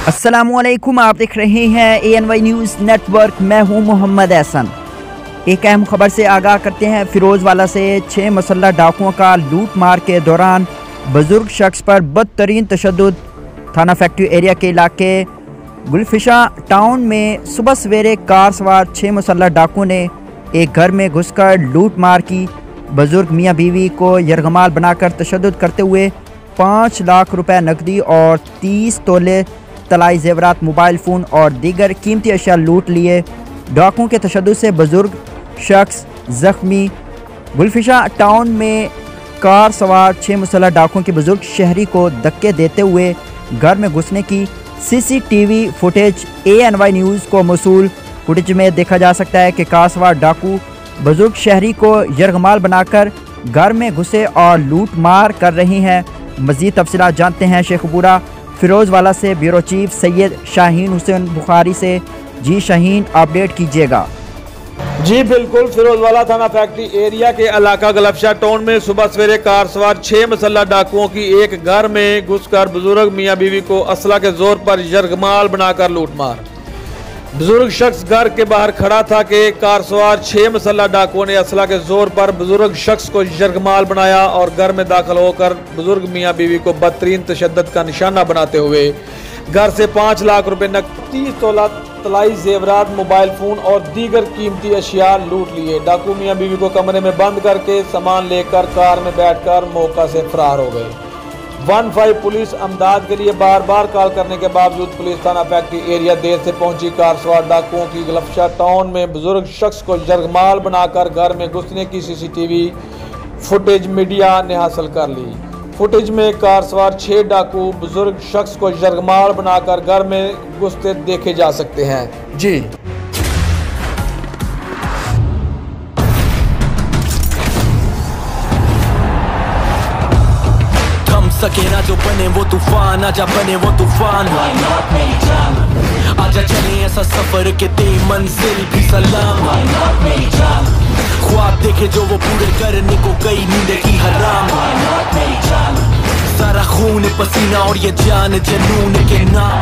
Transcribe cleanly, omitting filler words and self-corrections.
अस्सलामुअलैकुम, आप देख रहे हैं ANY न्यूज़ नेटवर्क। मैं हूं मोहम्मद एहसन। एक अहम खबर से आगाह करते हैं। फिरोजवाला से 6 मुसल्लह डाकुओं का लूट मार के दौरान बुजुर्ग शख्स पर बदतरीन तशद्दुद। थाना फैक्ट्री एरिया के इलाके गुलफिशा टाउन में सुबह सवेरे कार सवार 6 मुसल्लह डाकुओं ने एक घर में घुसकर लूट मार की। बुजुर्ग मियाँ बीवी को यरगमाल बनाकर तशद्दुद करते हुए 5 लाख रुपए नकदी और 30 तोले तलाई जेवरात, मोबाइल फ़ोन और दीगर कीमती अशिया लूट लिए। डाकुओं के तशद्दुद से बुजुर्ग शख्स ज़ख्मी। गुलफिशा टाउन में कार सवार 6 मुसल्लह डाकुओं के बुजुर्ग शहरी को धक्के देते हुए घर में घुसने की CCTV फुटेज ANY न्यूज़ को मौसूल। फुटेज में देखा जा सकता है कि कार सवार डाकू बुजुर्ग शहरी को यरगमाल बनाकर घर में घुसे और लूट मार कर रही हैं। मज़ीद तफसीलात जानते हैं शेखपुरा फिरोजवाला से ब्यूरो चीफ सैयद शाहीन हुसैन बुखारी से। जी शाहीन, अपडेट कीजिएगा। जी बिल्कुल, फिरोजवाला थाना फैक्ट्री एरिया के इलाका गुलफिशा टाउन में सुबह सवेरे कार सवार 6 मुसल्लह डाकुओं की एक घर में घुसकर बुजुर्ग मियाँ बीवी को असला के जोर पर यरगमाल बनाकर लूट मार। बुजुर्ग शख्स घर के बाहर खड़ा था कि कार सवार 6 मुसल्लह डाकुओं ने असला के जोर पर बुजुर्ग शख्स को यरगमाल बनाया और घर में दाखिल होकर बुजुर्ग मियाँ बीवी को बदतरीन तशद्दुद का निशाना बनाते हुए घर से 5 लाख रुपए नकद, 30 तोला तलाई जेवरात, मोबाइल फ़ोन और दीगर कीमती अशिया लूट लिए। डाकू मियाँ बीवी को कमरे में बंद करके सामान लेकर कार में बैठकर मौका से फरार हो गए। 15 पुलिस अमदाद के लिए बार बार कॉल करने के बावजूद पुलिस थाना फैक्ट्री एरिया देर से पहुंची। कार सवार डाकुओं की गुलफिशा टाउन में बुजुर्ग शख्स को यरगमाल बनाकर घर में घुसने की CCTV फुटेज मीडिया ने हासिल कर ली। फुटेज में कार सवार 6 डाकू बुजुर्ग शख्स को यरगमाल बनाकर घर में घुसते देखे जा सकते हैं। जी सके ना जो बने वो तूफान, आजा बने वो तूफान। आजा चले ऐसा सफर के दे मंजिल भी सलाम। ख्वाब देखे जो वो पूरे करने को गई नींद की हराम। सारा खून पसीना और ये जान जनून के नाम।